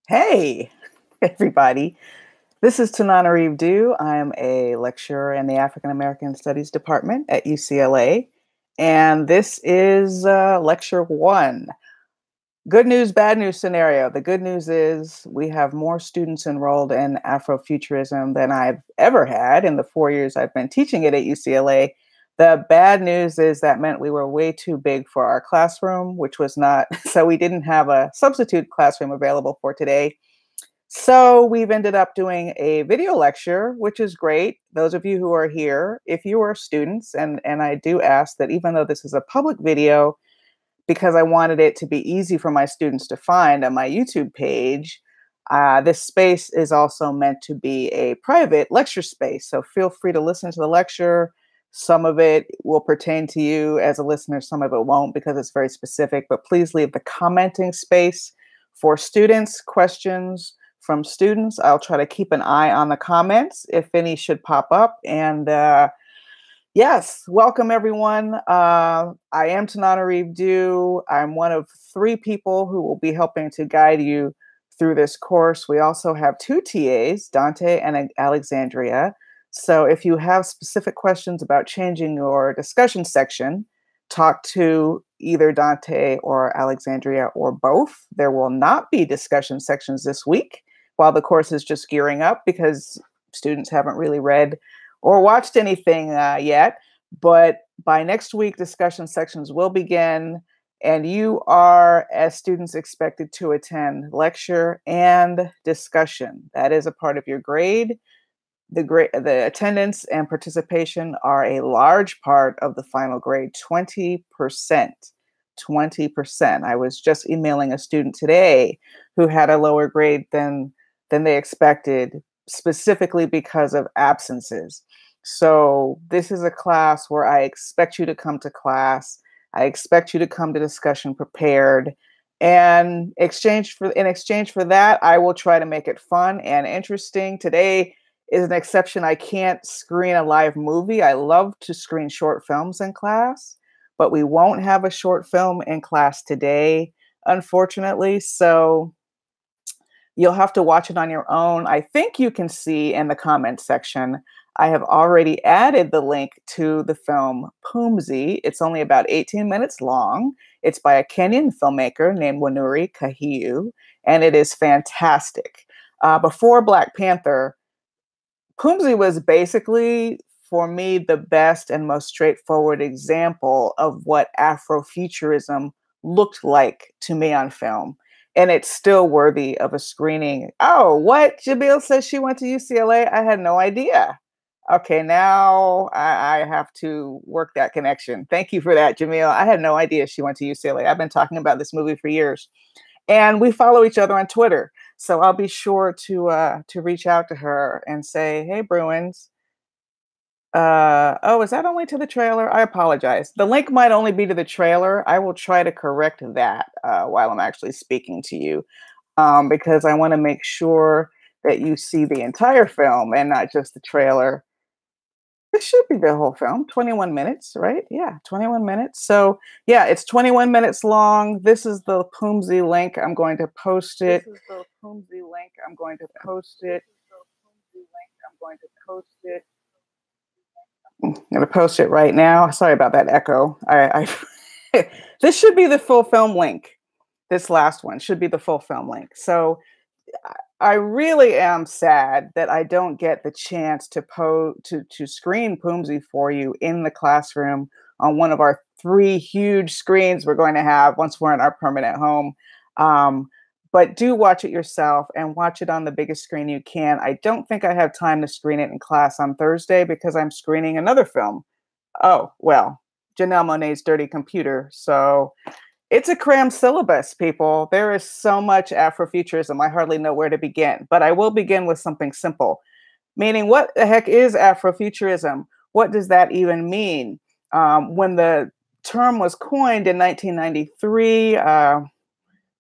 Hey, everybody. This is Tananarive Due. I'm a lecturer in the African-American Studies Department at UCLA. And this is lecture one. Good news, bad news scenario. The good news is we have more students enrolled in Afrofuturism than I've ever had in the 4 years I've been teaching it at UCLA. The bad news is that meant we were way too big for our classroom, which was not, so we didn't have a substitute classroom available for today. So we've ended up doing a video lecture, which is great. Those of you who are here, if you are students, and I do ask that even though this is a public video, because I wanted it to be easy for my students to find on my YouTube page, this space is also meant to be a private lecture space. So feel free to listen to the lecture. Some of it will pertain to you as a listener, some of it won't because it's very specific, but please leave the commenting space for students, questions from students. I'll try to keep an eye on the comments if any should pop up. And yes, welcome everyone. I am Tananarive Due. I'm one of 3 people who will be helping to guide you through this course. We also have 2 TAs, Dante and Alexandria. So if you have specific questions about changing your discussion section, talk to either Dante or Alexandria or both. There will not be discussion sections this week while the course is just gearing up because students haven't really read or watched anything yet. But by next week, discussion sections will begin, and you are, as students, expected to attend lecture and discussion. That is a part of your grade. The attendance and participation are a large part of the final grade, 20%. 20%. I was just emailing a student today who had a lower grade than they expected, specifically because of absences. So this is a class where I expect you to come to class. I expect you to come to discussion prepared. And in exchange for that, I will try to make it fun and interesting. Today is an exception. I can't screen a live movie. I love to screen short films in class, but we won't have a short film in class today, unfortunately. So you'll have to watch it on your own. I think you can see in the comment section, I have already added the link to the film Pumzi. It's only about 18 minutes long. It's by a Kenyan filmmaker named Wanuri Kahiu, and it is fantastic. Before Black Panther, Pumzi was basically, for me, the best and most straightforward example of what Afrofuturism looked like to me on film. And it's still worthy of a screening. Oh, what? Jamil says she went to UCLA? I had no idea. Okay, now I have to work that connection. Thank you for that, Jamil. I had no idea she went to UCLA. I've been talking about this movie for years. And we follow each other on Twitter. So I'll be sure to reach out to her and say, hey, Bruins. Oh, is that only to the trailer? I apologize. The link might only be to the trailer. I will try to correct that while I'm actually speaking to you because I want to make sure that you see the entire film and not just the trailer. It should be the whole film, 21 minutes, right? Yeah, 21 minutes. So yeah, it's 21 minutes long. This is the Pumzi link. I'm going to post it. This is the Pumzi link. I'm going to post it. I'm going to post it right now. Sorry about that echo. This should be the full film link. This last one should be the full film link. So I really am sad that I don't get the chance to screen Pumzi for you in the classroom on one of our 3 huge screens we're going to have once we're in our permanent home. But do watch it yourself and watch it on the biggest screen you can. I don't think I have time to screen it in class on Thursday because I'm screening another film. Oh, well, Janelle Monáe's Dirty Computer. So it's a crammed syllabus, people. There is so much Afrofuturism, I hardly know where to begin. But I will begin with something simple, meaning what the heck is Afrofuturism? What does that even mean? When the term was coined in 1993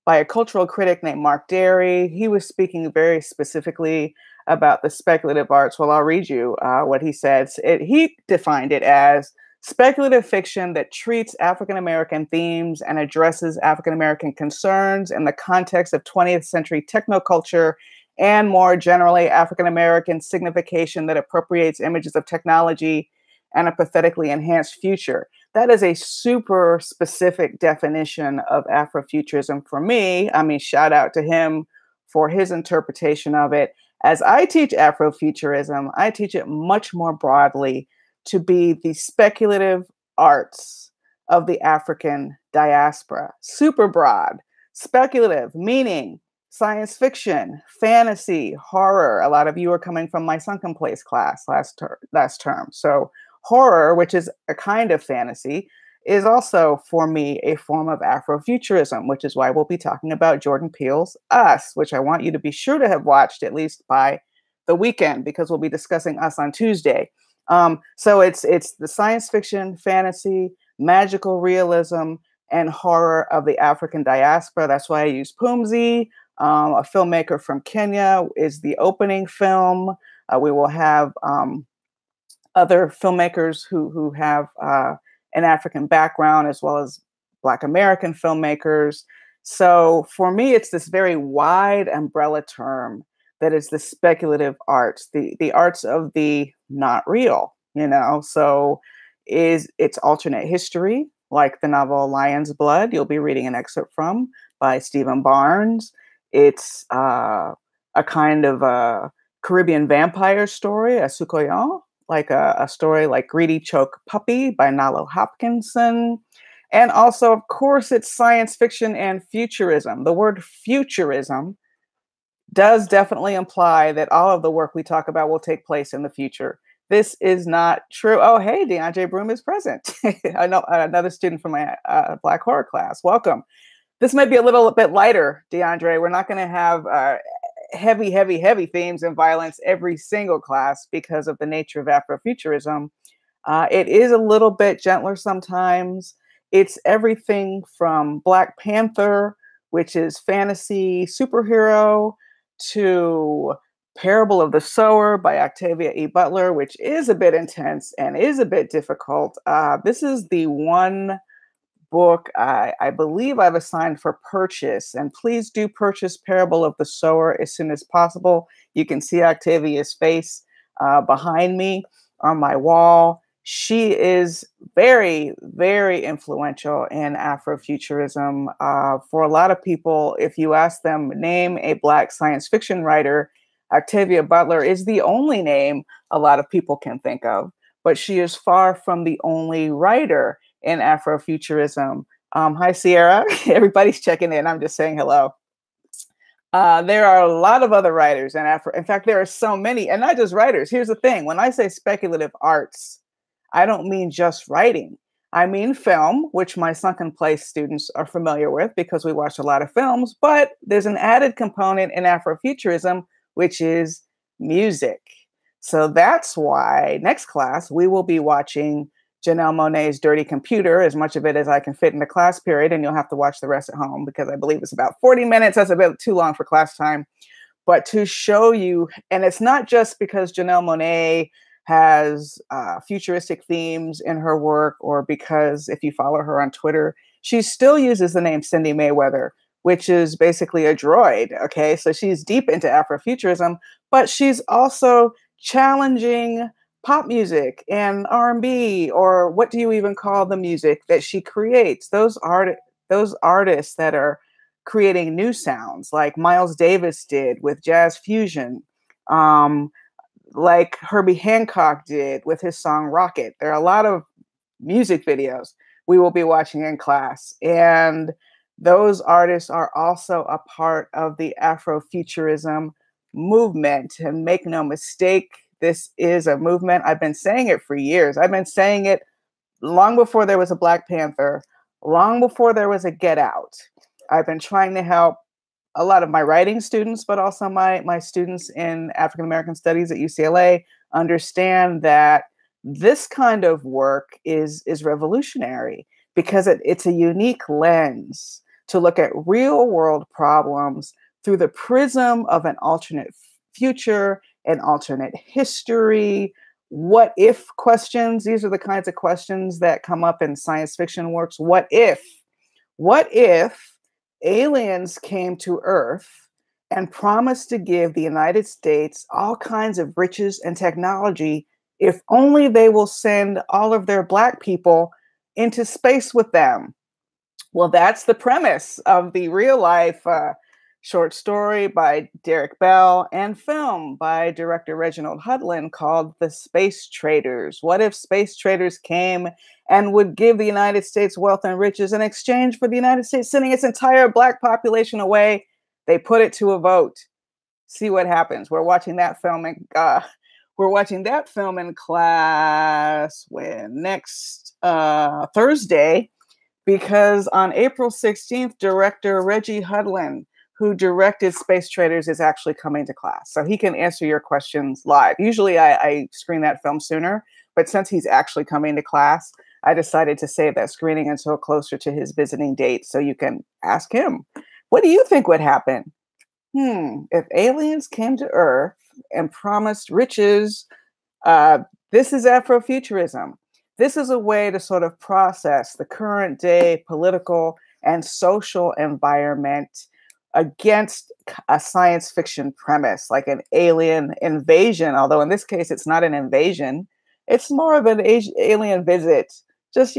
by a cultural critic named Mark Derry, he was speaking very specifically about the speculative arts. Well, I'll read you what he said. He defined it as speculative fiction that treats African American themes and addresses African American concerns in the context of 20th century technoculture and more generally African American signification that appropriates images of technology and a pathetically enhanced future. That is a super specific definition of Afrofuturism for me. I mean, shout out to him for his interpretation of it. As I teach Afrofuturism, I teach it much more broadly to be the speculative arts of the African diaspora. Super broad. Speculative, meaning science fiction, fantasy, horror. A lot of you are coming from my Sunken Place class last term. So horror, which is a kind of fantasy, is also, for me, a form of Afrofuturism, which is why we'll be talking about Jordan Peele's Us, which I want you to be sure to have watched at least by the weekend, because we'll be discussing Us on Tuesday. So it's the science fiction, fantasy, magical realism, and horror of the African diaspora. That's why I use Pumzi, a filmmaker from Kenya, is the opening film. We will have other filmmakers who have an African background, as well as Black American filmmakers. So for me, it's this very wide umbrella term that is the speculative arts, the arts of the not real, you know. So it's alternate history, like the novel Lion's Blood, you'll be reading an excerpt from, by Stephen Barnes. It's a kind of a Caribbean vampire story, a Sukoyon, like a story like Greedy Choke Puppy by Nalo Hopkinson. And also, of course, it's science fiction and futurism. The word futurism does definitely imply that all of the work we talk about will take place in the future. This is not true. Oh, hey, DeAndre Broom is present. I know another student from my Black horror class. Welcome. This might be a little bit lighter, DeAndre. We're not going to have heavy themes and violence every single class because of the nature of Afrofuturism. It is a little bit gentler sometimes. It's everything from Black Panther, which is fantasy superhero, to Parable of the Sower by Octavia E. Butler, which is a bit intense and is a bit difficult. This is the one book I believe I've assigned for purchase, and please do purchase Parable of the Sower as soon as possible. You can see Octavia's face behind me on my wall. She is very, very influential in Afrofuturism. For a lot of people, if you ask them, name a Black science fiction writer, Octavia Butler is the only name a lot of people can think of, but she is far from the only writer in Afrofuturism. Hi, Sierra. Everybody's checking in. I'm just saying hello. There are a lot of other writers in Afro. In fact, there are so many, and not just writers. Here's the thing. When I say speculative arts, I don't mean just writing. I mean film, which my Sunken Place students are familiar with because we watch a lot of films, but there's an added component in Afrofuturism, which is music. So that's why next class, we will be watching Janelle Monáe's Dirty Computer, as much of it as I can fit in the class period, and you'll have to watch the rest at home because I believe it's about 40 minutes. That's a bit too long for class time. But to show you, and it's not just because Janelle Monáe has futuristic themes in her work, or because if you follow her on Twitter, she still uses the name Cindy Mayweather, which is basically a droid, okay? So she's deep into Afrofuturism, but she's also challenging pop music and R&B, or what do you even call the music that she creates? Those artists that are creating new sounds, like Miles Davis did with jazz fusion, like Herbie Hancock did with his song Rocket. There are a lot of music videos we will be watching in class, and those artists are also a part of the Afrofuturism movement. And make no mistake, this is a movement. I've been saying it for years. I've been saying it long before there was a Black Panther, long before there was a Get Out. I've been trying to help a lot of my writing students, but also my students in African-American Studies at UCLA understand that this kind of work is revolutionary because it's a unique lens to look at real world problems through the prism of an alternate future, an alternate history, what if questions. These are the kinds of questions that come up in science fiction works. What if? What if aliens came to Earth and promised to give the United States all kinds of riches and technology if only they will send all of their Black people into space with them? Well, that's the premise of the real life short story by Derek Bell and film by director Reginald Hudlin called The Space Traders. What if space traders came and would give the United States wealth and riches in exchange for the United States sending its entire Black population away? They put it to a vote. See what happens. We're watching that film in class when next Thursday, because on April 16th, director Reggie Hudlin, who directed Space Traders, is actually coming to class. So he can answer your questions live. Usually I screen that film sooner, but since he's actually coming to class, I decided to save that screening until closer to his visiting date so you can ask him. What do you think would happen? If aliens came to Earth and promised riches, this is Afrofuturism. This is a way to sort of process the current day political and social environment against a science fiction premise, like an alien invasion. Although in this case, it's not an invasion. It's more of an alien visit. Just,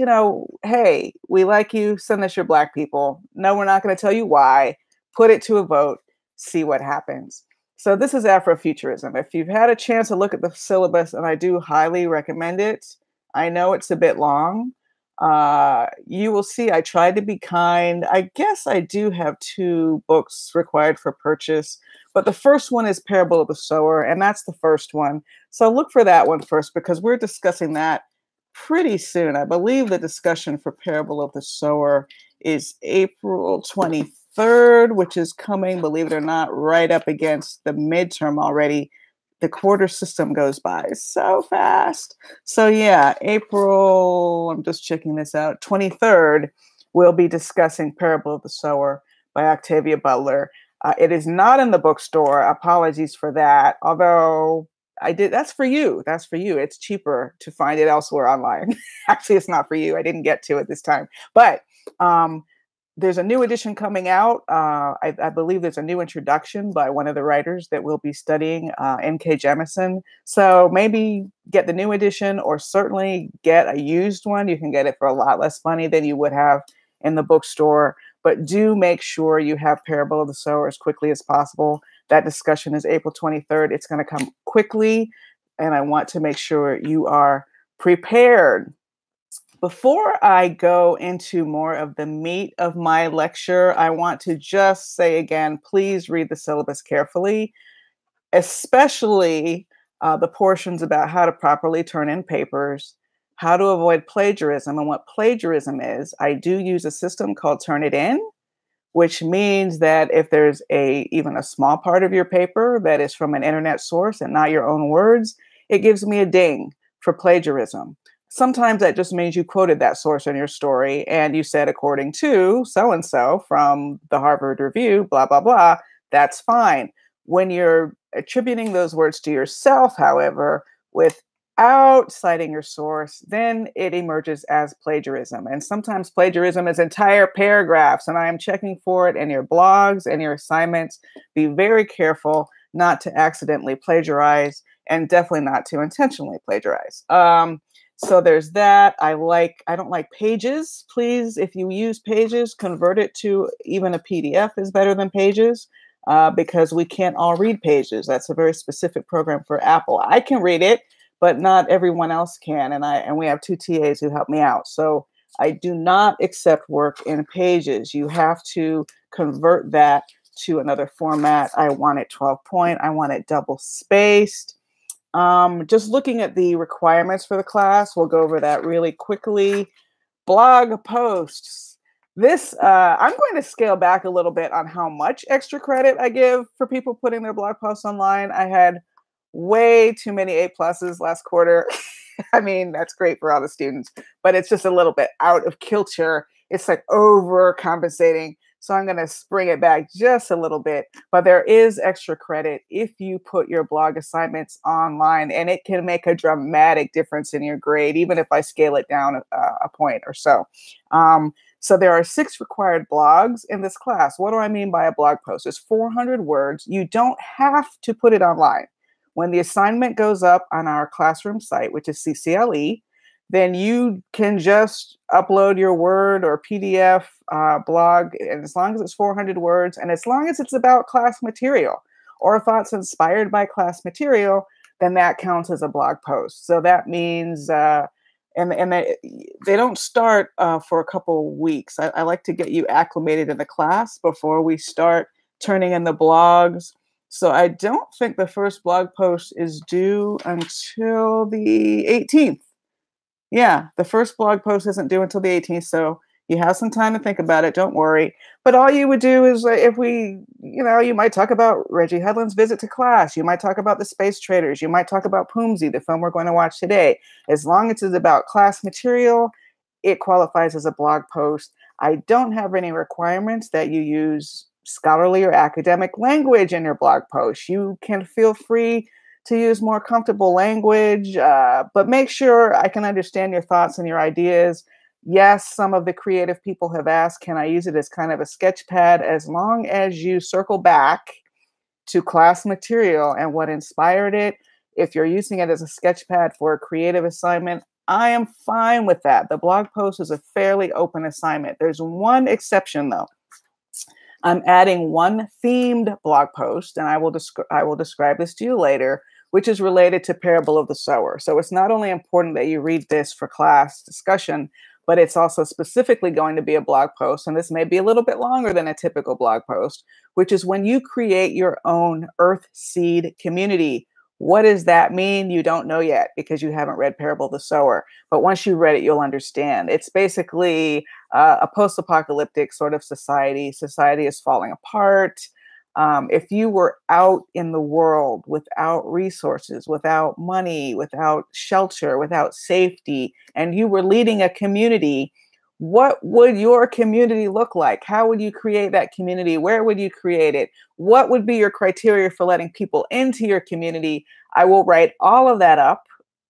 hey, we like you, send us your Black people. No, we're not going to tell you why. Put it to a vote, see what happens. So this is Afrofuturism. If you've had a chance to look at the syllabus, and I do highly recommend it, I know it's a bit long. You will see I tried to be kind. I guess I do have 2 books required for purchase, but the first one is Parable of the Sower, and that's the first one. So look for that one first, because we're discussing that pretty soon. I believe the discussion for Parable of the Sower is April 23rd, which is coming, believe it or not, right up against the midterm already. The quarter system goes by so fast. So yeah, April, I'm just checking this out, 23rd, we'll be discussing Parable of the Sower by Octavia Butler. It is not in the bookstore. Apologies for that. Although that's for you. That's for you. It's cheaper to find it elsewhere online. Actually, it's not for you. I didn't get to it this time. But there's a new edition coming out. I believe there's a new introduction by one of the writers that we'll be studying, N.K. Jemisin. So maybe get the new edition, or certainly get a used one. You can get it for a lot less money than you would have in the bookstore. But do make sure you have Parable of the Sower as quickly as possible. That discussion is April 23rd. It's going to come quickly, and I want to make sure you are prepared. Before I go into more of the meat of my lecture, I want to just say again, please read the syllabus carefully, especially the portions about how to properly turn in papers, how to avoid plagiarism, and what plagiarism is. I do use a system called Turnitin, which means that if there's even a small part of your paper that is from an internet source and not your own words, it gives me a ding for plagiarism. Sometimes that just means you quoted that source in your story and you said, according to so-and-so from the Harvard Review, blah, blah, blah. That's fine. When you're attributing those words to yourself, however, without citing your source, then it emerges as plagiarism. And sometimes plagiarism is entire paragraphs, and I am checking for it in your blogs and your assignments. Be very careful not to accidentally plagiarize, and definitely not to intentionally plagiarize. So there's that. I don't like Pages. Please, if you use Pages, convert it to even a PDF is better than Pages, because we can't all read Pages. That's a very specific program for Apple. I can read it, but not everyone else can. And we have 2 TAs who help me out. So I do not accept work in Pages. You have to convert that to another format. I want it 12-point. I want it double spaced. Just looking at the requirements for the class, we'll go over that really quickly. Blog posts. I'm going to scale back a little bit on how much extra credit I give for people putting their blog posts online. I had way too many A+ last quarter. I mean, that's great for all the students, but it's just a little bit out of kilter. It's like overcompensating. So I'm going to spring it back just a little bit, but there is extra credit if you put your blog assignments online, and it can make a dramatic difference in your grade, even if I scale it down a point or so. So there are 6 required blogs in this class. What do I mean by a blog post? It's 400 words. You don't have to put it online. When the assignment goes up on our classroom site, which is CCLE, then you can just upload your Word or PDF blog, and as long as it's 400 words, and as long as it's about class material, or if it's inspired by class material, then that counts as a blog post. So that means, and they don't start for a couple of weeks. I like to get you acclimated in the class before we start turning in the blogs. So I don't think the first blog post is due until the 18th. Yeah, the first blog post isn't due until the 18th, so you have some time to think about it. Don't worry. But all you would do is if you might talk about Reggie Hedlund's visit to class. You might talk about the Space Traders. You might talk about Poomsy, the film we're going to watch today. As long as it's about class material, it qualifies as a blog post. I don't have any requirements that you use scholarly or academic language in your blog post. You can feel free to use more comfortable language, but make sure I can understand your thoughts and your ideas. Yes, some of the creative people have asked, can I use it as kind of a sketch pad? As long as you circle back to class material and what inspired it. If you're using it as a sketch pad for a creative assignment, I am fine with that. The blog post is a fairly open assignment. There's one exception though. I'm adding one themed blog post, and I will describe this to you later, which is related to Parable of the Sower. So it's not only important that you read this for class discussion, but it's also specifically going to be a blog post. And this may be a little bit longer than a typical blog post, which is when you create your own Earth Seed community. What does that mean? You don't know yet because you haven't read Parable of the Sower. But once you read it, you'll understand. It's basically a post-apocalyptic sort of society. Society is falling apart. If you were out in the world without resources, without money, without shelter, without safety, and you were leading a community, what would your community look like? How would you create that community? Where would you create it? What would be your criteria for letting people into your community? I will write all of that up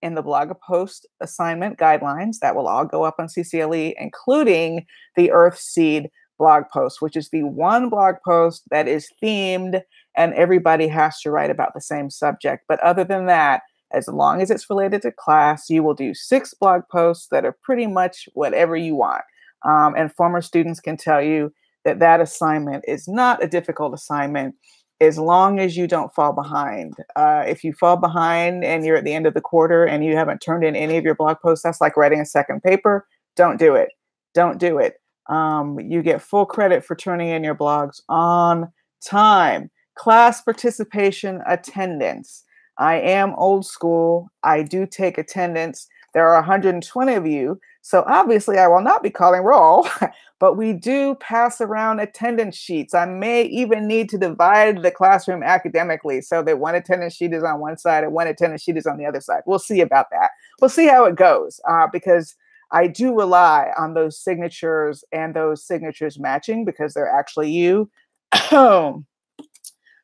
in the blog post assignment guidelines that will all go up on CCLE, including the Earth Seed blog post, which is the one blog post that is themed and everybody has to write about the same subject. But other than that, as long as it's related to class, you will do 6 blog posts that are pretty much whatever you want. And former students can tell you that that assignment is not a difficult assignment as long as you don't fall behind. If you fall behind and you're at the end of the quarter and you haven't turned in any of your blog posts, that's like writing a second paper. Don't do it. Don't do it. You get full credit for turning in your blogs on time. Class participation attendance. I am old school. I do take attendance. There are 120 of you. So obviously I will not be calling roll, but we do pass around attendance sheets. I may even need to divide the classroom academically so that one attendance sheet is on one side and one attendance sheet is on the other side. We'll see about that. We'll see how it goes because I do rely on those signatures and those signatures matching because they're actually you.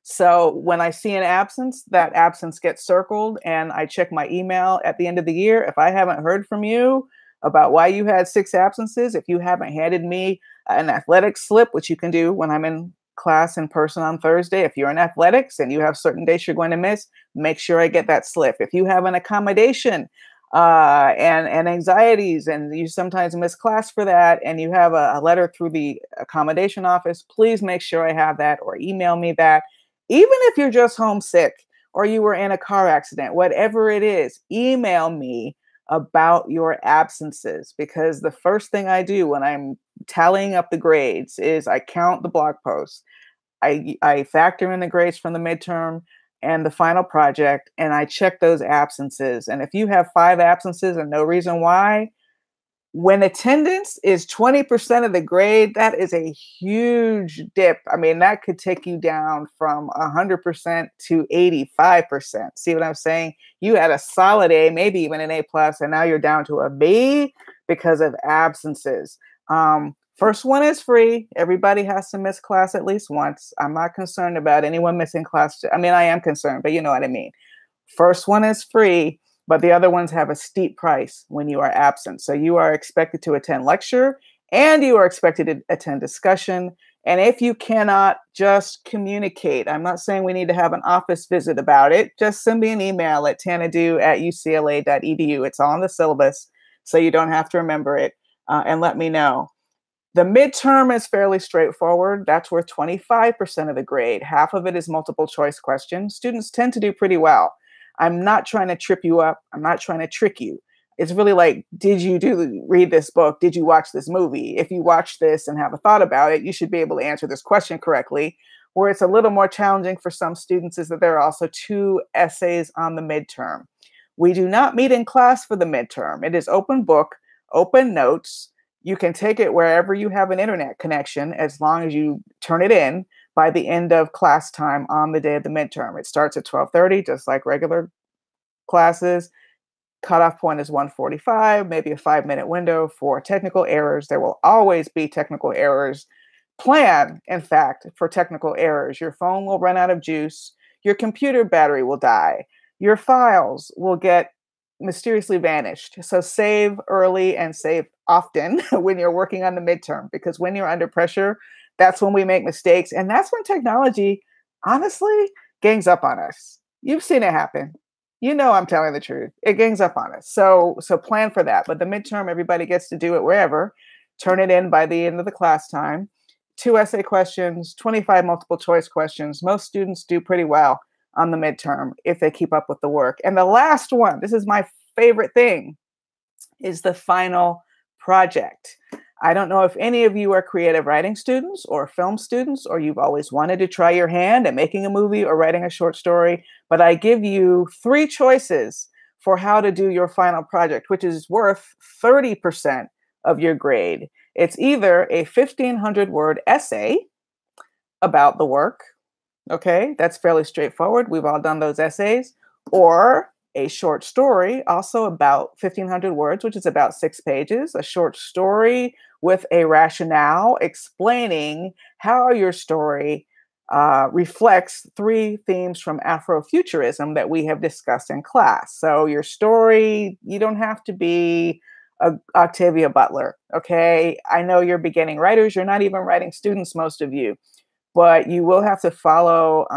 So when I see an absence, that absence gets circled and I check my email at the end of the year. If I haven't heard from you about why you had 6 absences, if you haven't handed me an athletics slip, which you can do when I'm in class in person on Thursday, if you're in athletics and you have certain dates you're going to miss, make sure I get that slip. If you have an accommodation and anxieties and you sometimes miss class for that and you have a letter through the accommodation office, please make sure I have that or email me that. Even if you're just homesick or you were in a car accident, whatever it is, email me about your absences, because the first thing I do when I'm tallying up the grades is I count the blog posts. I factor in the grades from the midterm and the final project, and I check those absences. And if you have 5 absences and no reason why, when attendance is 20% of the grade, that is a huge dip. I mean, that could take you down from 100% to 85%. See what I'm saying? You had a solid A, maybe even an A+, and now you're down to a B because of absences. First one is free. Everybody has to miss class at least once. I'm not concerned about anyone missing class. I mean, I am concerned, but you know what I mean. First one is free, but the other ones have a steep price when you are absent. So you are expected to attend lecture and you are expected to attend discussion. And if you cannot, just communicate. I'm not saying we need to have an office visit about it. Just send me an email at tanadue@ucla.edu. It's all in the syllabus, so you don't have to remember it, and let me know. The midterm is fairly straightforward. That's worth 25% of the grade. Half of it is multiple choice questions. Students tend to do pretty well. I'm not trying to trip you up. I'm not trying to trick you. It's really like, did you read this book? Did you watch this movie? If you watch this and have a thought about it, you should be able to answer this question correctly. Where it's a little more challenging for some students is that there are also 2 essays on the midterm. We do not meet in class for the midterm. It is open book, open notes. You can take it wherever you have an internet connection as long as you turn it in by the end of class time on the day of the midterm. It starts at 12:30, just like regular classes. Cutoff point is 1:45, maybe a 5-minute window for technical errors. There will always be technical errors. Plan, in fact, for technical errors. Your phone will run out of juice. Your computer battery will die. Your files will get mysteriously vanished. So save early and save often when you're working on the midterm, because when you're under pressure, that's when we make mistakes. And that's when technology, honestly, gangs up on us. You've seen it happen. You know I'm telling the truth. It gangs up on us. So plan for that. But the midterm, everybody gets to do it wherever. Turn it in by the end of the class time. 2 essay questions, 25 multiple choice questions. Most students do pretty well on the midterm if they keep up with the work. And the last one, this is my favorite thing, is the final project. I don't know if any of you are creative writing students or film students, or you've always wanted to try your hand at making a movie or writing a short story, but I give you 3 choices for how to do your final project, which is worth 30% of your grade. It's either a 1,500-word essay about the work. Okay, that's fairly straightforward. We've all done those essays. Or a short story, also about 1,500 words, which is about 6 pages, a short story with a rationale explaining how your story reflects 3 themes from Afrofuturism that we have discussed in class. So your story, you don't have to be Octavia Butler, okay? I know you're beginning writers. You're not even writing students, most of you. But you will have to follow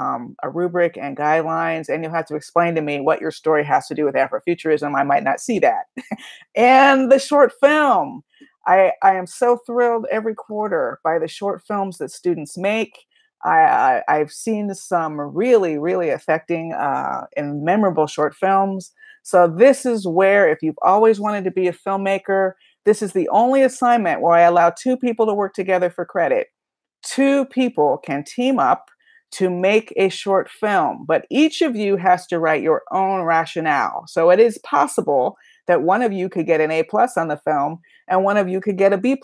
a rubric and guidelines, and you'll have to explain to me what your story has to do with Afrofuturism. I might not see that. And the short film. I am so thrilled every quarter by the short films that students make. I've seen some really, really affecting and memorable short films. So this is where, if you've always wanted to be a filmmaker, this is the only assignment where I allow 2 people to work together for credit. 2 people can team up to make a short film, but each of you has to write your own rationale. So it is possible that one of you could get an A+ on the film and one of you could get a B+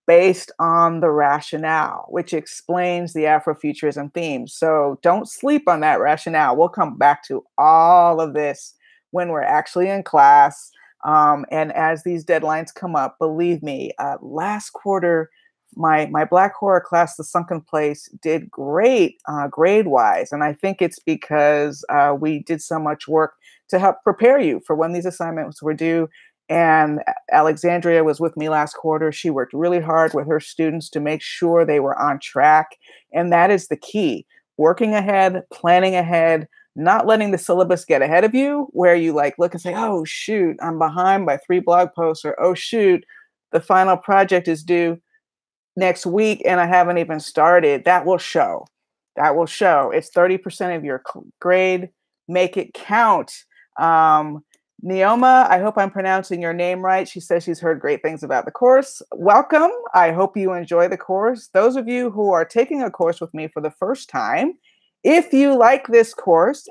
based on the rationale, which explains the Afrofuturism theme. So don't sleep on that rationale. We'll come back to all of this when we're actually in class. And as these deadlines come up, believe me, last quarter, my Black horror class, The Sunken Place, did great grade-wise. And I think it's because we did so much work to help prepare you for when these assignments were due. And Alexandria was with me last quarter. She worked really hard with her students to make sure they were on track. And that is the key. Working ahead, planning ahead, not letting the syllabus get ahead of you, where you like look and say, oh, shoot, I'm behind by 3 blog posts, or oh, shoot, the final project is due next week and I haven't even started. That will show. That will show. It's 30% of your grade. Make it count. Neoma, I hope I'm pronouncing your name right. She says she's heard great things about the course. Welcome. I hope you enjoy the course. Those of you who are taking a course with me for the first time, if you like this course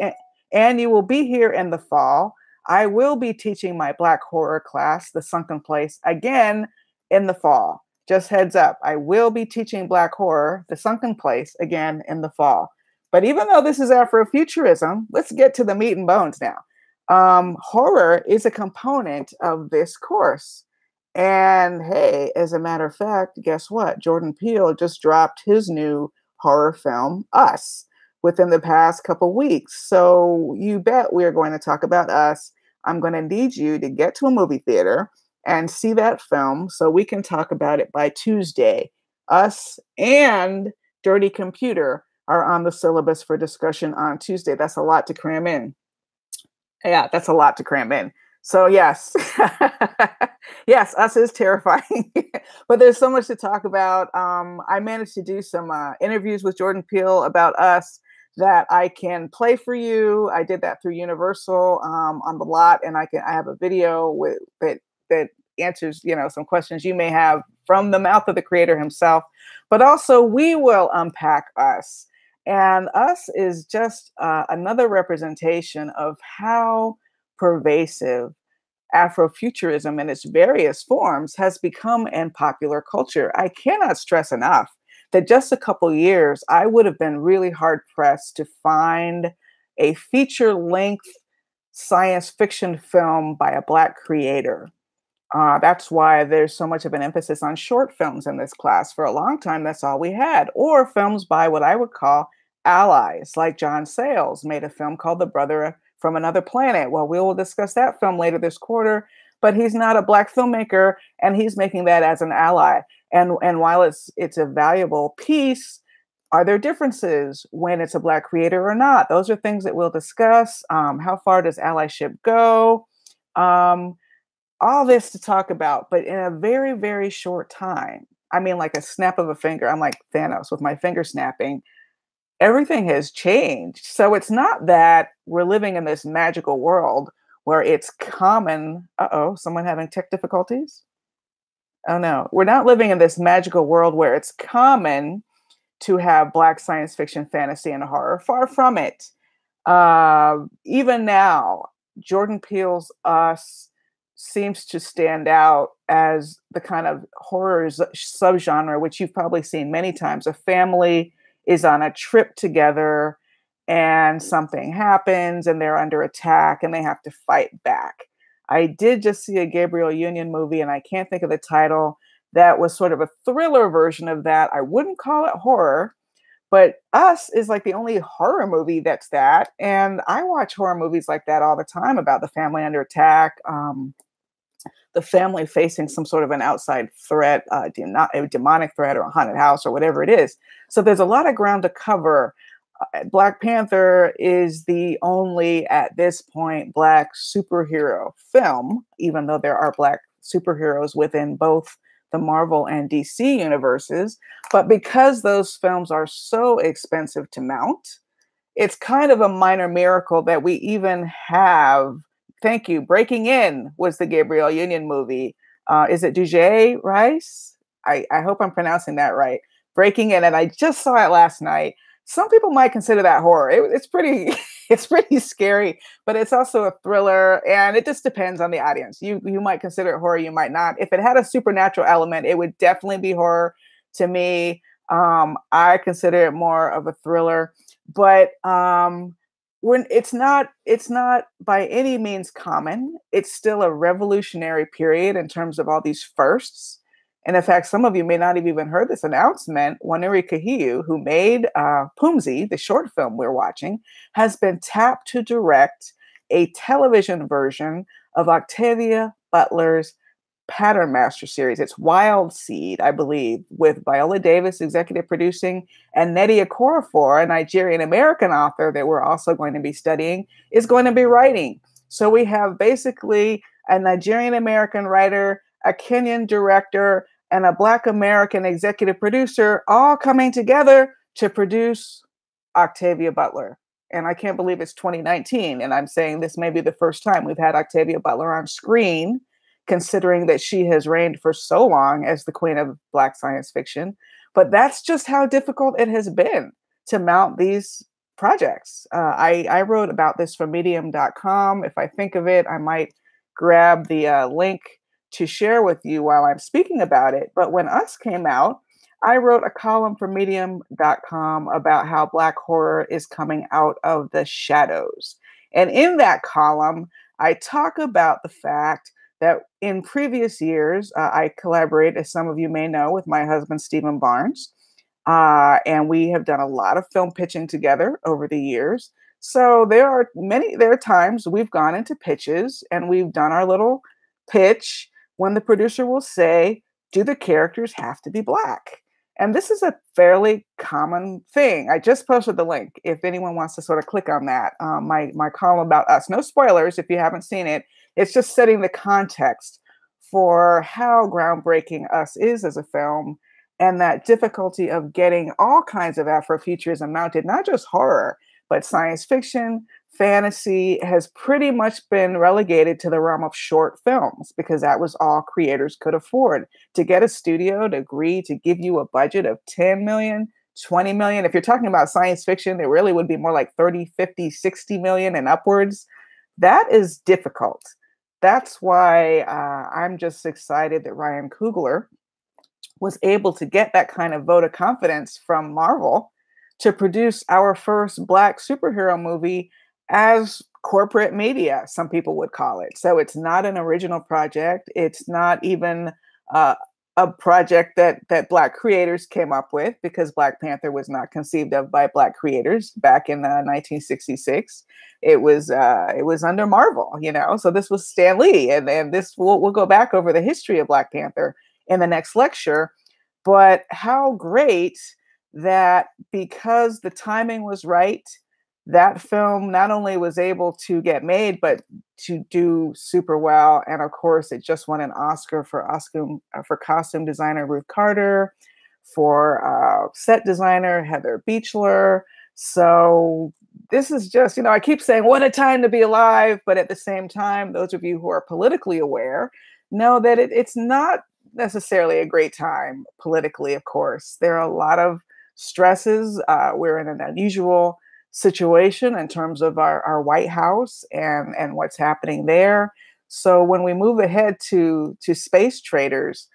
and you will be here in the fall, I will be teaching my Black horror class, The Sunken Place, again in the fall. Just heads up, I will be teaching Black horror, The Sunken Place, again in the fall. But even though this is Afrofuturism, let's get to the meat and bones now. Horror is a component of this course. And hey, as a matter of fact, guess what? Jordan Peele just dropped his new horror film, Us, within the past couple weeks. So you bet we are going to talk about Us. I'm going to need you to get to a movie theater and see that film so we can talk about it by Tuesday. Us and Dirty Computer are on the syllabus for discussion on Tuesday. That's a lot to cram in. Yeah, that's a lot to cram in. So yes, yes, Us is terrifying, but there's so much to talk about. I managed to do some interviews with Jordan Peele about Us that I can play for you. I did that through Universal on the lot, and I have a video with that answers some questions you may have from the mouth of the creator himself. But also, we will unpack Us. And Us is just another representation of how pervasive Afrofuturism in its various forms has become in popular culture. I cannot stress enough that just a couple years, I would have been really hard pressed to find a feature length science fiction film by a Black creator. That's why there's so much of an emphasis on short films in this class. For a long time, that's all we had, or films by what I would call allies, like John Sayles made a film called The Brother from Another Planet. Well, we will discuss that film later this quarter, but he's not a Black filmmaker, and he's making that as an ally. And while it's a valuable piece, are there differences when it's a Black creator or not? Those are things that we'll discuss. How far does allyship go? All this to talk about, but in a very, very short time. I mean, like a snap of a finger. I'm like Thanos with my finger snapping. Everything has changed. So it's not that we're living in this magical world where it's common. Uh-oh, someone having tech difficulties? Oh no, we're not living in this magical world where it's common to have Black science fiction, fantasy, and horror. Far from it. Even now, Jordan Peele's Us seems to stand out as the kind of horror subgenre, which you've probably seen many times. A family is on a trip together and something happens and they're under attack and they have to fight back. I did just see a Gabriel Union movie, and I can't think of the title, that was sort of a thriller version of that. I wouldn't call it horror, but Us is like the only horror movie that's that. And I watch horror movies like that all the time about the family under attack, the family facing some sort of an outside threat, a demonic threat or a haunted house or whatever it is. So there's a lot of ground to cover. Black Panther is the only, at this point, Black superhero film, even though there are Black superheroes within both the Marvel and DC universes. But because those films are so expensive to mount, it's kind of a minor miracle that we even have. Thank you. Breaking In was the Gabriel Union movie. Is it Dujay Rice? I hope I'm pronouncing that right. Breaking In, and I just saw it last night. Some people might consider that horror. It's pretty, it's pretty scary, but it's also a thriller, and it just depends on the audience. You might consider it horror, you might not. If it had a supernatural element, it would definitely be horror to me. I consider it more of a thriller, but when it's not by any means common. It's still a revolutionary period in terms of all these firsts. And in fact, some of you may not have even heard this announcement. Wanuri Kahiu, who made Pumzi, the short film we're watching, has been tapped to direct a television version of Octavia Butler's Pattern Master series. It's Wild Seed, I believe, with Viola Davis executive producing, and Nnedi Okorafor, a Nigerian-American author that we're also going to be studying, is going to be writing. So we have basically a Nigerian-American writer, a Kenyan director, and a Black American executive producer all coming together to produce Octavia Butler. And I can't believe it's 2019. And I'm saying this may be the first time we've had Octavia Butler on screen, considering that she has reigned for so long as the queen of Black science fiction. But that's just how difficult it has been to mount these projects. I wrote about this from medium.com. If I think of it, I might grab the link to share with you while I'm speaking about it. But when Us came out, I wrote a column for medium.com about how Black horror is coming out of the shadows. And in that column, I talk about the fact that in previous years, I collaborate, as some of you may know, with my husband, Stephen Barnes. And we have done a lot of film pitching together over the years. So there are times we've gone into pitches and we've done our little pitch when the producer will say, do the characters have to be Black? And this is a fairly common thing. I just posted the link if anyone wants to sort of click on that. My column about us. No spoilers if you haven't seen it. It's just setting the context for how groundbreaking Us is as a film, and that difficulty of getting all kinds of Afrofuturism mounted, not just horror, but science fiction, fantasy has pretty much been relegated to the realm of short films because that was all creators could afford. To get a studio to agree to give you a budget of 10 million, 20 million, if you're talking about science fiction, it really would be more like 30, 50, 60 million and upwards. That is difficult. That's why I'm just excited that Ryan Coogler was able to get that kind of vote of confidence from Marvel to produce our first Black superhero movie as corporate media, some people would call it. So it's not an original project. It's not even a project that Black creators came up with, because Black Panther was not conceived of by Black creators back in 1966. It was under Marvel, you know. So this was Stan Lee, and this we'll go back over the history of Black Panther in the next lecture. But how great that, because the timing was right, that film not only was able to get made, but to do super well. And of course, it just won an Oscar for costume designer Ruth Carter, for set designer Heather Beachler. So this is just, I keep saying, what a time to be alive. But at the same time, those of you who are politically aware know that it's not necessarily a great time politically, of course. There are a lot of stresses. We're in an unusual situation in terms of our White House and what's happening there. So when we move ahead to space traders,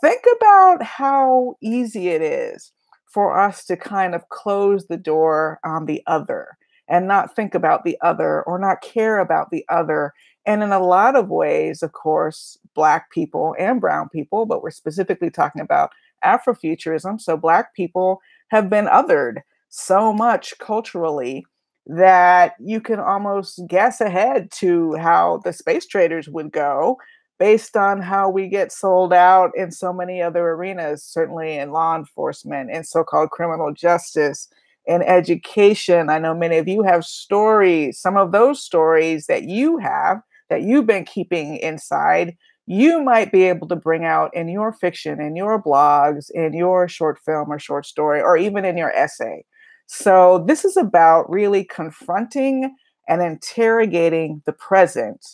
think about how easy it is for us to kind of close the door on the other and not think about the other or not care about the other. And in a lot of ways, of course, Black people and brown people, but we're specifically talking about Afrofuturism. So Black people have been othered so much culturally that you can almost guess ahead to how the space traders would go based on how we get sold out in so many other arenas, certainly in law enforcement, in so-called criminal justice, in education. I know many of you have stories, some of those stories that you've been keeping inside, you might be able to bring out in your fiction, in your blogs, in your short film or short story, or even in your essay. So this is about really confronting and interrogating the present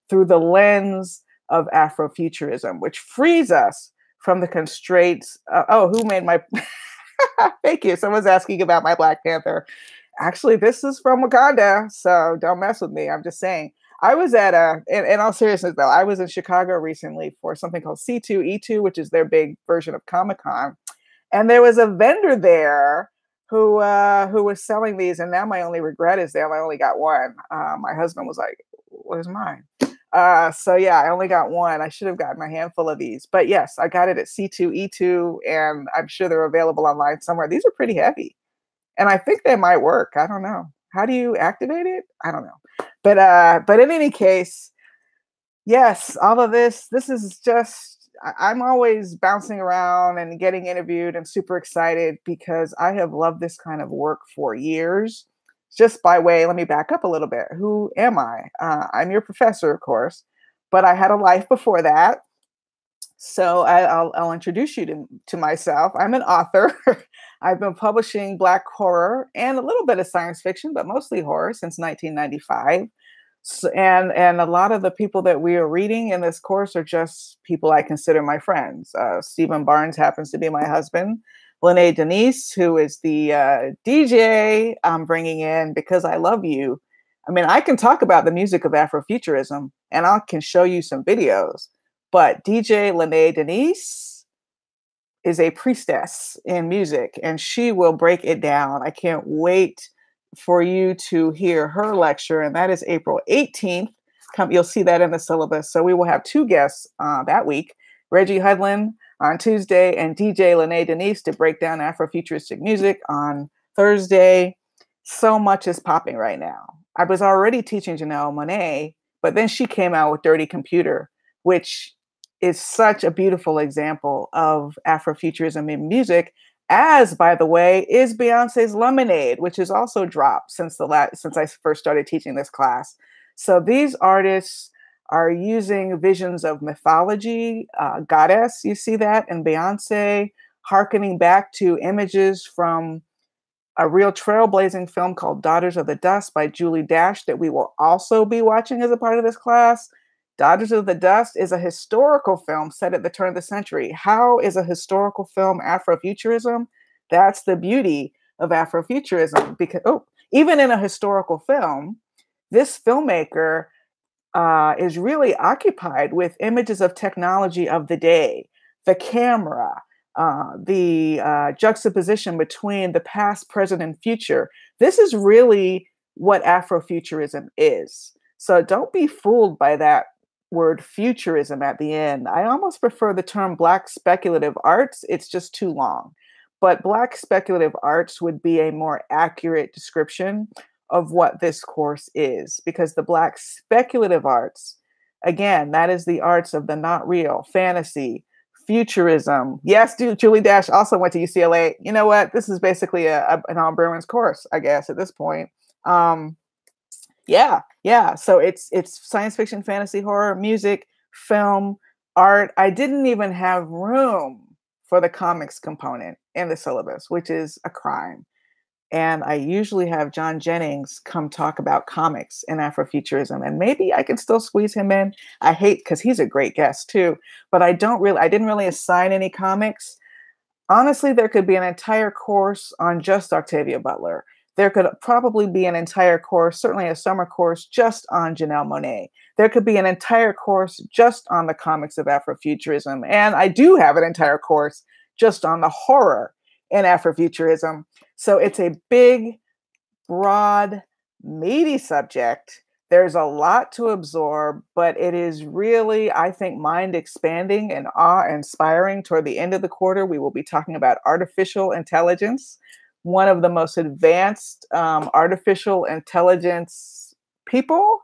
through the lens of Afrofuturism, which frees us from the constraints. Who made my... Thank you. Someone's asking about my Black Panther. Actually, this is from Wakanda, so don't mess with me. I'm just saying. I was at in all seriousness though, I was in Chicago recently for something called C2E2, which is their big version of Comic-Con. And there was a vendor there who was selling these. And now my only regret is that I only got one. My husband was like, "Where's mine?" So yeah, I only got one. I should have gotten a handful of these. But yes, I got it at C2E2, and I'm sure they're available online somewhere. These are pretty heavy. And I think they might work. I don't know. How do you activate it? I don't know. But in any case, yes, all of this is just, I'm always bouncing around and getting interviewed and super excited because I have loved this kind of work for years. Just by way, let me back up a little bit. Who am I? I'm your professor, of course, but I had a life before that. So I'll introduce you to myself. I'm an author. I've been publishing Black horror and a little bit of science fiction, but mostly horror since 1995. So, and a lot of the people that we are reading in this course are just people I consider my friends. Stephen Barnes happens to be my husband. Lene Denise, who is the DJ I'm bringing in because I love you. I mean, I can talk about the music of Afrofuturism and I can show you some videos. But DJ Lene Denise is a priestess in music, and she will break it down. I can't wait for you to hear her lecture, and that is April 18th You'll see that in the syllabus. So we will have two guests that week, Reggie Hudlin on Tuesday and DJ Lene Denise to break down Afrofuturistic music on Thursday. So much is popping right now. I was already teaching Janelle Monáe, but then she came out with Dirty Computer, which is such a beautiful example of Afrofuturism in music, as, by the way, is Beyonce's Lemonade, which is also dropped since I first started teaching this class. So these artists are using visions of mythology, goddess, you see that in Beyonce, hearkening back to images from a real trailblazing film called Daughters of the Dust by Julie Dash that we will also be watching as a part of this class. Daughters of the Dust is a historical film set at the turn of the century. How is a historical film Afrofuturism? That's the beauty of Afrofuturism, because even in a historical film, this filmmaker is really occupied with images of technology of the day, the camera, the juxtaposition between the past, present, and future. This is really what Afrofuturism is. So don't be fooled by that word futurism at the end. I almost prefer the term Black speculative arts. It's just too long. But Black speculative arts would be a more accurate description of what this course is, because the Black speculative arts, again, that is the arts of the not real, fantasy, futurism. Yes, Julie Dash also went to UCLA. You know what? This is basically an Al Bruins course, I guess, at this point. Yeah. So it's science fiction, fantasy, horror, music, film, art. I didn't even have room for the comics component in the syllabus, which is a crime. And I usually have John Jennings come talk about comics in Afrofuturism, and maybe I can still squeeze him in. I hate, because he's a great guest too, but I didn't really assign any comics. Honestly, there could be an entire course on just Octavia Butler. There could probably be an entire course, certainly a summer course, just on Janelle Monáe. There could be an entire course just on the comics of Afrofuturism. And I do have an entire course just on the horror in Afrofuturism. So it's a big, broad, meaty subject. There's a lot to absorb, but it is really, I think, mind expanding and awe-inspiring. Toward the end of the quarter, we will be talking about artificial intelligence. One of the most advanced artificial intelligence people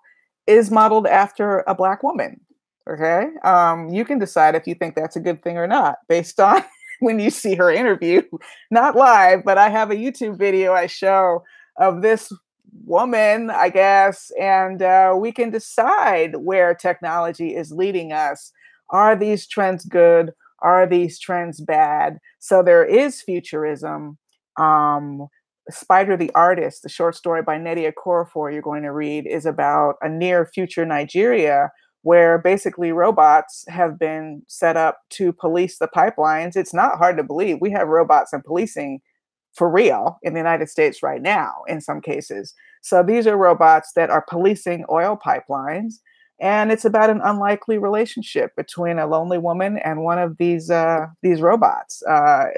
is modeled after a Black woman. Okay. You can decide if you think that's a good thing or not based on when you see her interview, not live, but I have a YouTube video I show of this woman, I guess, and we can decide where technology is leading us. Are these trends good? Are these trends bad? So there is futurism. Spider the Artist, the short story by Nnedi Okorafor you're going to read, is about a near future Nigeria where basically robots have been set up to police the pipelines. It's not hard to believe. We have robots in policing for real in the United States right now, in some cases. So these are robots that are policing oil pipelines. And it's about an unlikely relationship between a lonely woman and one of these robots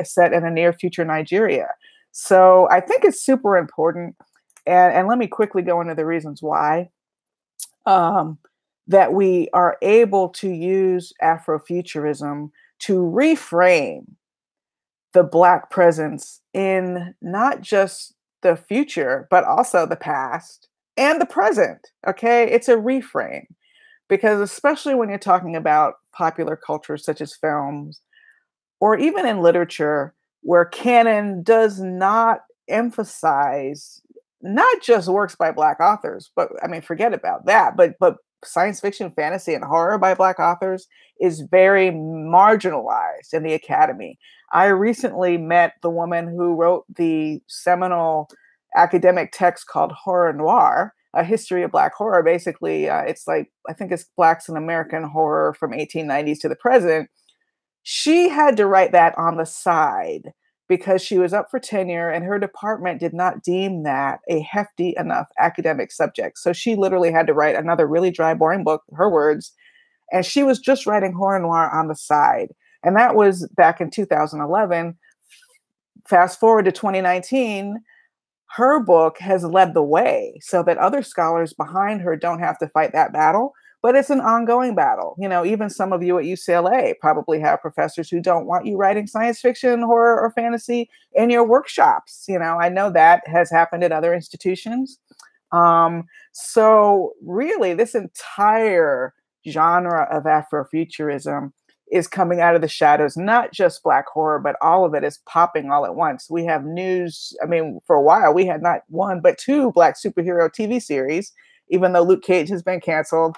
set in a near future Nigeria. So I think it's super important. And let me quickly go into the reasons why. That we are able to use Afrofuturism to reframe the Black presence in not just the future, but also the past and the present. Okay, it's a reframe, because especially when you're talking about popular culture such as films, or even in literature, where canon does not emphasize not just works by Black authors, but I mean, forget about that, but science fiction, fantasy, and horror by Black authors is very marginalized in the academy. I recently met the woman who wrote the seminal academic text called Horror Noir, A History of Black Horror. Basically, it's like, I think it's Blacks in American horror from 1890s to the present. She had to write that on the side because she was up for tenure and her department did not deem that a hefty enough academic subject. So she literally had to write another really dry, boring book, her words, and she was just writing horror noir on the side. And that was back in 2011. Fast forward to 2019, her book has led the way so that other scholars behind her don't have to fight that battle. but it's an ongoing battle. Even some of you at UCLA probably have professors who don't want you writing science fiction, horror, or fantasy in your workshops. I know that has happened at other institutions. So really, this entire genre of Afrofuturism is coming out of the shadows, not just Black horror, but all of it is popping all at once. We have news. I mean, for a while, we had not one, but two Black superhero TV series, even though Luke Cage has been canceled.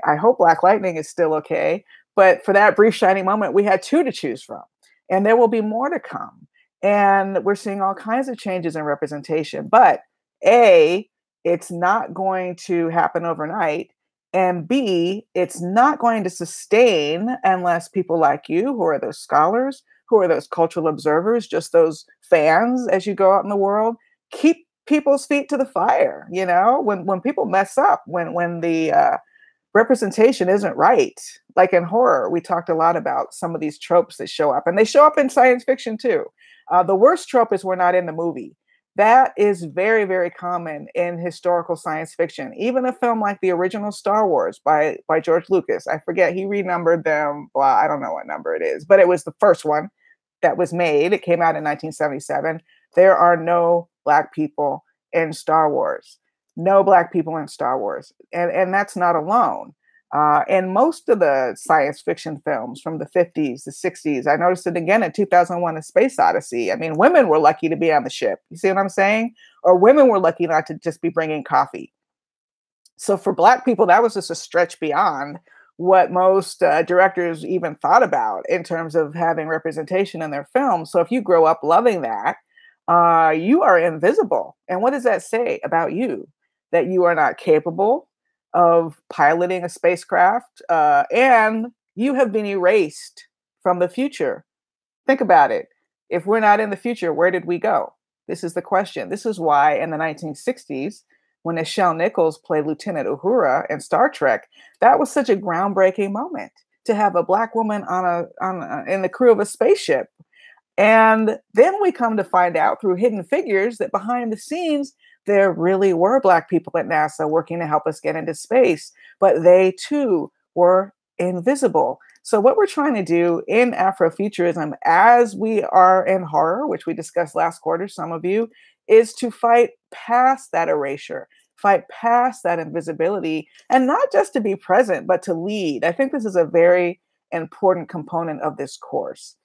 I hope Black Lightning is still okay. But for that brief shining moment, we had two to choose from. And there will be more to come. And we're seeing all kinds of changes in representation. But A, it's not going to happen overnight. And B, it's not going to sustain unless people like you, who are those scholars, who are those cultural observers, just those fans as you go out in the world, keep people's feet to the fire. When people mess up, when the representation isn't right, like in horror, we talked a lot about some of these tropes that show up, and they show up in science fiction too. The worst trope is we're not in the movie. That is very, very common in historical science fiction. Even a film like the original Star Wars by George Lucas, I forget, he renumbered them. Well, I don't know what number it is, but it was the first one that was made. It came out in 1977. There are no Black people in Star Wars. No Black people in Star Wars. And that's not alone. And most of the science fiction films from the 50s, the 60s, I noticed it again in 2001, A Space Odyssey. I mean, women were lucky to be on the ship. You see what I'm saying? Or women were lucky not to just be bringing coffee. So for Black people, that was just a stretch beyond what most directors even thought about in terms of having representation in their films. So if you grow up loving that, you are invisible. And what does that say about you? That you are not capable of piloting a spacecraft, and you have been erased from the future. Think about it. If we're not in the future, where did we go? This is the question. This is why in the 1960s, when Nichelle Nichols played Lieutenant Uhura in Star Trek, that was such a groundbreaking moment to have a Black woman in the crew of a spaceship. And then we come to find out through Hidden Figures that behind the scenes, there really were Black people at NASA working to help us get into space, but they too were invisible. So what we're trying to do in Afrofuturism, as we are in horror, which we discussed last quarter, some of you, is to fight past that erasure, fight past that invisibility, and not just to be present, but to lead. I think this is a very important component of this course.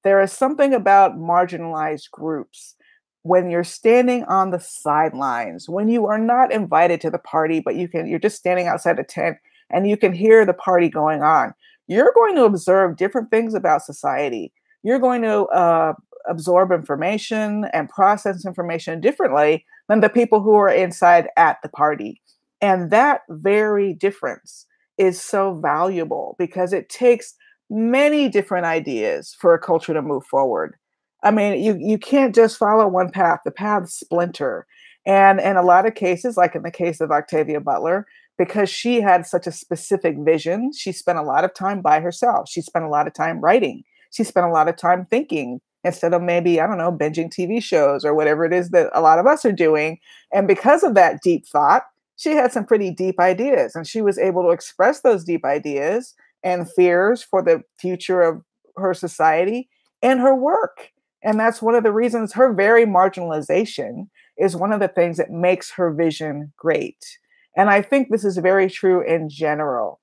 There is something about marginalized groups when you're standing on the sidelines, when you are not invited to the party, but you're just standing outside the tent and you can hear the party going on. You're going to observe different things about society. You're going to absorb information and process information differently than the people who are inside at the party. And that very difference is so valuable because it takes many different ideas for a culture to move forward. I mean, you can't just follow one path. The paths splinter. And in a lot of cases, like in the case of Octavia Butler, because she had such a specific vision, she spent a lot of time by herself. She spent a lot of time writing. She spent a lot of time thinking instead of maybe, I don't know, binging TV shows or whatever it is that a lot of us are doing. And because of that deep thought, she had some pretty deep ideas, and she was able to express those deep ideas and fears for the future of her society in her work. And that's one of the reasons her very marginalization is one of the things that makes her vision great. And I think this is very true in general.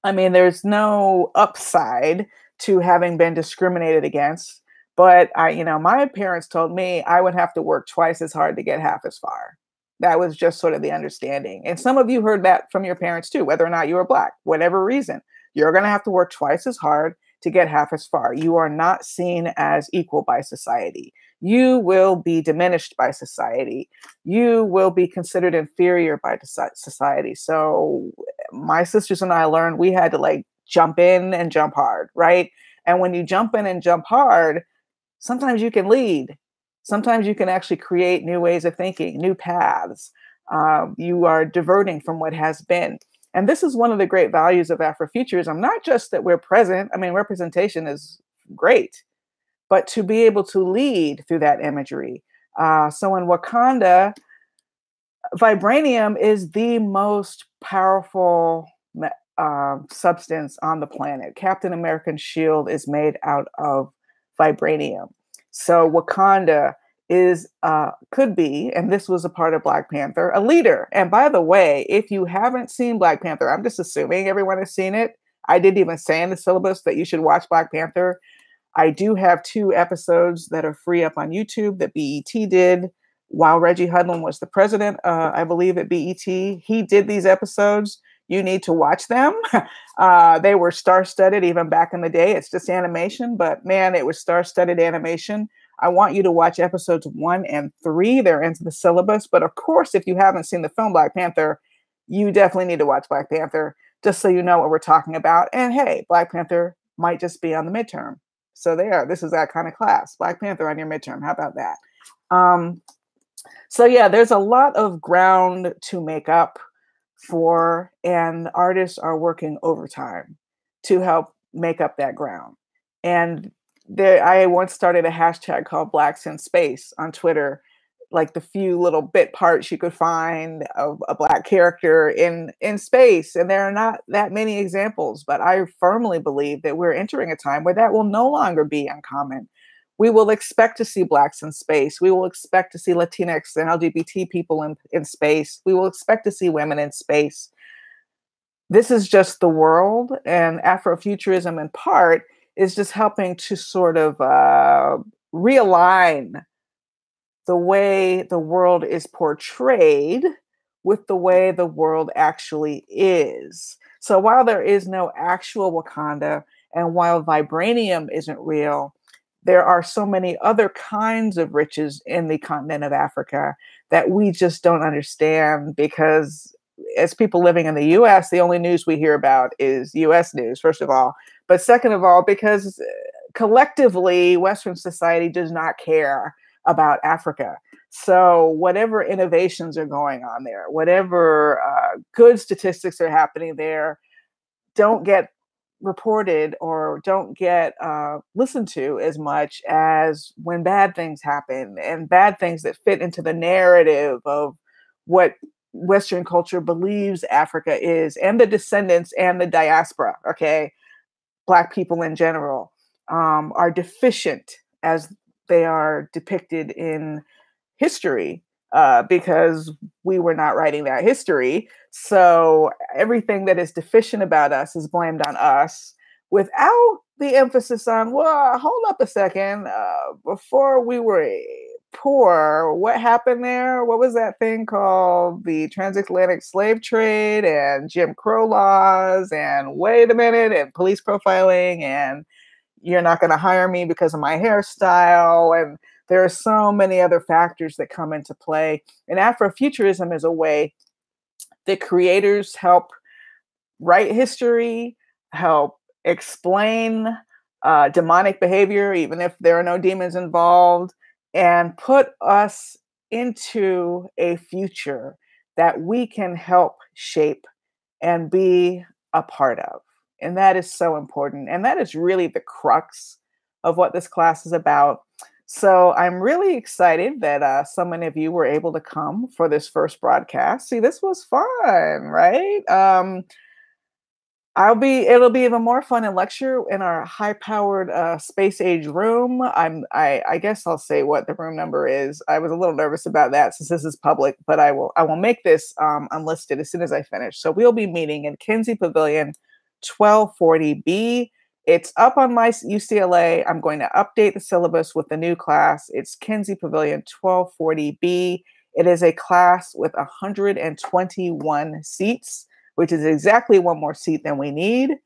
I mean, there's no upside to having been discriminated against, but my parents told me I would have to work twice as hard to get half as far. That was just sort of the understanding. And some of you heard that from your parents too, whether or not you were Black, whatever reason. You're going to have to work twice as hard to get half as far. You are not seen as equal by society. You will be diminished by society. You will be considered inferior by society. So my sisters and I learned we had to jump in and jump hard, right? And when you jump in and jump hard, sometimes you can lead. Sometimes you can actually create new ways of thinking, new paths. You are diverting from what has been. And this is one of the great values of Afrofuturism, not just that we're present. I mean, representation is great, but to be able to lead through that imagery. So in Wakanda, vibranium is the most powerful substance on the planet. Captain American's shield is made out of vibranium. So Wakanda is could be, and this was a part of Black Panther, a leader. And by the way, if you haven't seen Black Panther, I'm just assuming everyone has seen it. I didn't even say in the syllabus that you should watch Black Panther. I do have 2 episodes that are free up on YouTube that BET did while Reggie Hudlin was the president, I believe, at BET. He did these episodes. You need to watch them. They were star-studded even back in the day. It's just animation, but man, it was star-studded animation. I want you to watch episodes 1 and 3. They're into the syllabus. But of course, if you haven't seen the film Black Panther, you definitely need to watch Black Panther just so you know what we're talking about. And hey, Black Panther might just be on the midterm. So there, this is that kind of class. Black Panther on your midterm. How about that? So yeah, there's a lot of ground to make up for, and artists are working overtime to help make up that ground. And I once started a hashtag called Blacks in Space on Twitter, like the few little bit parts you could find of a Black character in space. And there are not that many examples, but I firmly believe that we're entering a time where that will no longer be uncommon. We will expect to see Blacks in space. We will expect to see Latinx and LGBT people in space. We will expect to see women in space. This is just the world, and Afrofuturism in part is just helping to sort of realign the way the world is portrayed with the way the world actually is. So while there is no actual Wakanda, and while vibranium isn't real, there are so many other kinds of riches in the continent of Africa that we just don't understand, because as people living in the US, the only news we hear about is US news, first of all. But second of all, because collectively, Western society does not care about Africa. So whatever innovations are going on there, whatever good statistics are happening there, don't get reported or don't get listened to as much as when bad things happen, and bad things that fit into the narrative of what Western culture believes Africa is, and the descendants and the diaspora, okay, Black people in general, are deficient as they are depicted in history, because we were not writing that history. So everything that is deficient about us is blamed on us, without the emphasis on, well, hold up a second, before we were poor, what happened there? What was that thing called? The transatlantic slave trade and Jim Crow laws, and wait a minute, and police profiling, and you're not going to hire me because of my hairstyle. And there are so many other factors that come into play. And Afrofuturism is a way that creators help write history, help explain demonic behavior, even if there are no demons involved, and put us into a future that we can help shape and be a part of. And that is so important. And that is really the crux of what this class is about. So I'm really excited that so many of you were able to come for this first broadcast. See, this was fun, right? It'll be even more fun in lecture in our high-powered space age room. I guess I'll say what the room number is. I was a little nervous about that since this is public, but I will make this unlisted as soon as I finish. So we'll be meeting in Kinsey Pavilion 1240B. It's up on my UCLA. I'm going to update the syllabus with the new class. It's Kinsey Pavilion 1240B. It is a class with 121 seats, which is exactly one more seat than we need.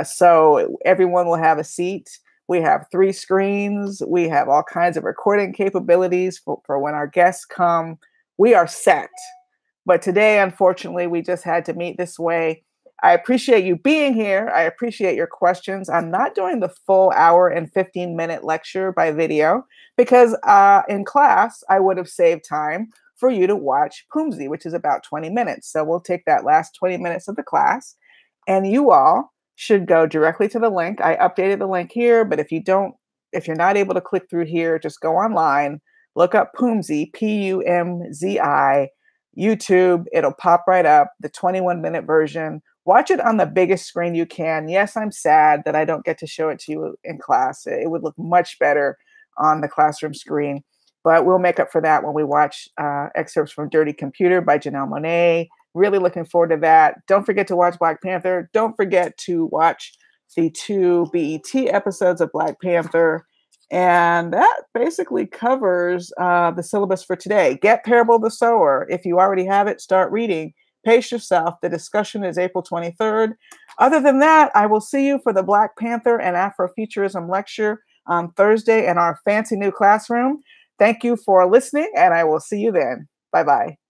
So everyone will have a seat. We have 3 screens. We have all kinds of recording capabilities for when our guests come. We are set. But today, unfortunately, we just had to meet this way. I appreciate you being here. I appreciate your questions. I'm not doing the full hour and 15-minute lecture by video because in class, I would have saved time for you to watch Poomsy, which is about 20 minutes. So we'll take that last 20 minutes of the class, and you all should go directly to the link. I updated the link here, but if you're not able to click through here, just go online, look up Poomsy, Pumzi, YouTube. It'll pop right up, the 21-minute version. Watch it on the biggest screen you can. Yes, I'm sad that I don't get to show it to you in class. It would look much better on the classroom screen, but we'll make up for that when we watch excerpts from Dirty Computer by Janelle Monáe. Really looking forward to that. Don't forget to watch Black Panther. Don't forget to watch the 2 BET episodes of Black Panther. And that basically covers the syllabus for today. Get Parable of the Sower. If you already have it, start reading. Pace yourself. The discussion is April 23rd. Other than that, I will see you for the Black Panther and Afrofuturism lecture on Thursday in our fancy new classroom. Thank you for listening, and I will see you then. Bye-bye.